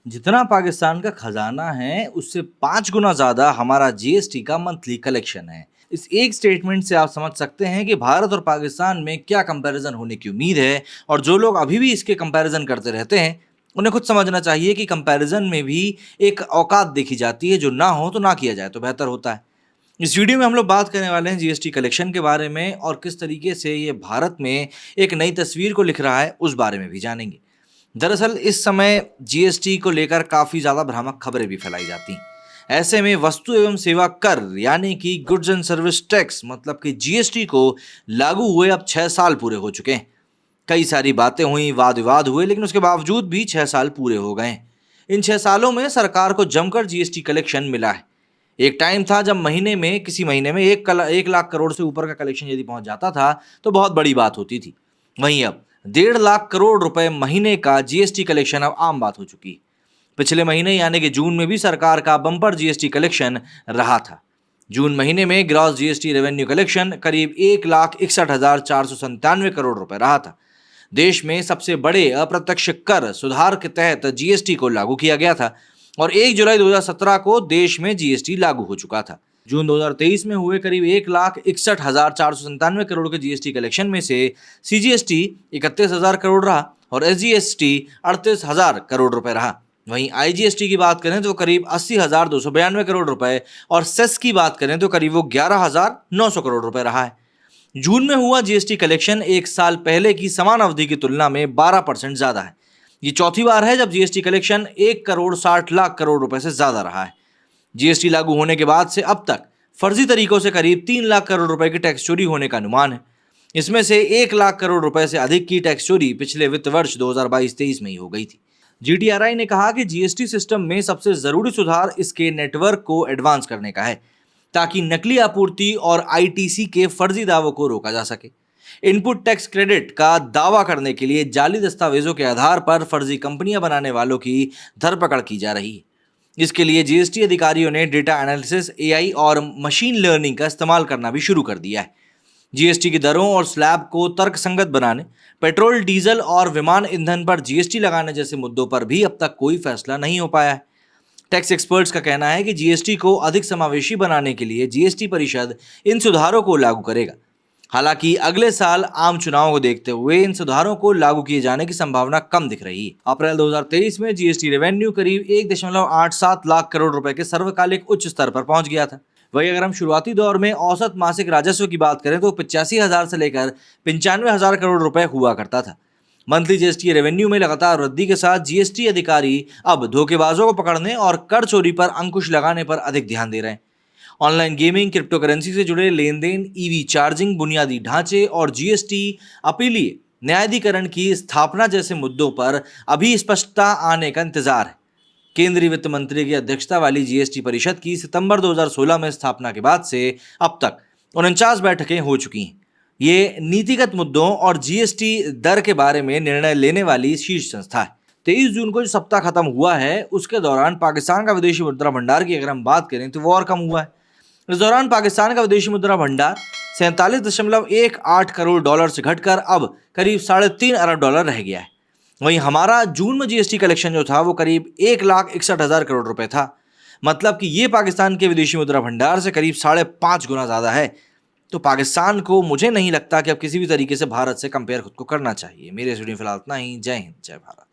जितना पाकिस्तान का खजाना है उससे 5 गुना ज्यादा हमारा जीएसटी का मंथली कलेक्शन है। इस एक स्टेटमेंट से आप समझ सकते हैं कि भारत और पाकिस्तान में क्या कंपैरिजन होने की उम्मीद है। और जो लोग अभी भी इसके कंपैरिजन करते रहते हैं उन्हें खुद समझना चाहिए कि कंपैरिजन में भी एक औकात देखी जाती है, जो ना हो तो ना किया जाए तो बेहतर होता है। इस वीडियो में हम लोग बात करने वाले हैं जीएसटी कलेक्शन के बारे में, और किस तरीके से ये भारत में एक नई तस्वीर को लिख रहा है उस बारे में भी जानेंगे। दरअसल इस समय जीएसटी को लेकर काफी ज्यादा भ्रामक खबरें भी फैलाई जाती हैं। ऐसे में वस्तु एवं सेवा कर यानी कि गुड्स एंड सर्विस टैक्स मतलब कि जीएसटी को लागू हुए अब 6 साल पूरे हो चुके हैं। कई सारी बातें हुई, वाद विवाद हुए, लेकिन उसके बावजूद भी 6 साल पूरे हो गए हैं। इन 6 सालों में सरकार को जमकर जीएसटी कलेक्शन मिला है। एक टाइम था जब किसी महीने में 1 लाख करोड़ से ऊपर का कलेक्शन यदि पहुंच जाता था तो बहुत बड़ी बात होती थी। वहीं अब 1.5 लाख करोड़ रुपए महीने का जीएसटी कलेक्शन अब आम बात हो चुकी है। पिछले महीने यानी कि जून में भी सरकार का बम्पर जीएसटी कलेक्शन रहा था। जून महीने में ग्रॉस जीएसटी रेवेन्यू कलेक्शन करीब 1,61,497 करोड़ रुपए रहा था। देश में सबसे बड़े अप्रत्यक्ष कर सुधार के तहत जीएसटी को लागू किया गया था और 1 जुलाई 2017 को देश में जीएसटी लागू हो चुका था। जून 2023 में हुए करीब 1,61,497 करोड़ के जीएसटी कलेक्शन में से सीजीएसटी 31,000 करोड़ रहा और एसजीएसटी 38,000 करोड़ रुपए रहा। वहीं आईजीएसटी की बात करें तो करीब 80,292 करोड़ रुपए और सेस की बात करें तो करीब वो 11,900 करोड़ रुपए रहा है। जून में हुआ जीएसटी कलेक्शन एक साल पहले की समान अवधि की तुलना में 12% ज्यादा है। ये चौथी बार है जब जीएसटी कलेक्शन 1,60,00,000 करोड़ रुपए से ज्यादा रहा है। जीएसटी लागू होने के बाद से अब तक फर्जी तरीकों से करीब 3 लाख करोड़ रुपए की टैक्स चोरी होने का अनुमान है। इसमें से 1 लाख करोड़ रुपए से अधिक की टैक्स चोरी पिछले वित्त वर्ष 2022-23 में ही हो गई थी। जीटीआरआई ने कहा कि जीएसटी सिस्टम में सबसे जरूरी सुधार इसके नेटवर्क को एडवांस करने का है, ताकि नकली आपूर्ति और आईटीसी के फर्जी दावों को रोका जा सके। इनपुट टैक्स क्रेडिट का दावा करने के लिए जाली दस्तावेजों के आधार पर फर्जी कंपनियां बनाने वालों की धरपकड़ की जा रही है। इसके लिए जीएसटी अधिकारियों ने डेटा एनालिसिस, एआई और मशीन लर्निंग का इस्तेमाल करना भी शुरू कर दिया है। जीएसटी की दरों और स्लैब को तर्कसंगत बनाने, पेट्रोल, डीजल और विमान ईंधन पर जीएसटी लगाने जैसे मुद्दों पर भी अब तक कोई फैसला नहीं हो पाया है। टैक्स एक्सपर्ट्स का कहना है कि जीएसटी को अधिक समावेशी बनाने के लिए जीएसटी परिषद इन सुधारों को लागू करेगा। हालांकि अगले साल आम चुनाव को देखते हुए इन सुधारों को लागू किए जाने की संभावना कम दिख रही है। अप्रैल 2023 में जीएसटी रेवेन्यू करीब 1.87 लाख करोड़ रुपए के सर्वकालिक उच्च स्तर पर पहुंच गया था। वहीं अगर हम शुरुआती दौर में औसत मासिक राजस्व की बात करें तो 85,000 से लेकर 95,000 करोड़ रुपए हुआ करता था। मंथली जीएसटी रेवेन्यू में लगातार वृद्धि के साथ जीएसटी अधिकारी अब धोखेबाजों को पकड़ने और कर चोरी पर अंकुश लगाने पर अधिक ध्यान दे रहे हैं। ऑनलाइन गेमिंग, क्रिप्टो करेंसी से जुड़े लेन देन, ईवी चार्जिंग, बुनियादी ढांचे और जीएसटी अपीलीय न्यायाधिकरण की स्थापना जैसे मुद्दों पर अभी स्पष्टता आने का इंतजार है। केंद्रीय वित्त मंत्री की अध्यक्षता वाली जीएसटी परिषद की सितंबर 2016 में स्थापना के बाद से अब तक 49 बैठकें हो चुकी हैं। ये नीतिगत मुद्दों और जीएसटी दर के बारे में निर्णय लेने वाली शीर्ष संस्था है। 23 जून को जो सप्ताह खत्म हुआ है उसके दौरान पाकिस्तान का विदेशी मुद्रा भंडार की अगर हम बात करें तो वो और कम हुआ है। इस दौरान पाकिस्तान का विदेशी मुद्रा भंडार 47.18 करोड़ डॉलर से घटकर अब करीब 3.5 अरब डॉलर रह गया है। वहीं हमारा जून में जीएसटी कलेक्शन जो था वो करीब 1,61,000 करोड़ रुपए था। मतलब कि ये पाकिस्तान के विदेशी मुद्रा भंडार से करीब 5.5 गुना ज्यादा है। तो पाकिस्तान को मुझे नहीं लगता कि अब किसी भी तरीके से भारत से कंपेयर खुद को करना चाहिए। मेरे स्टूडियो फिलहाल इतना ही। जय हिंद, जय भारत।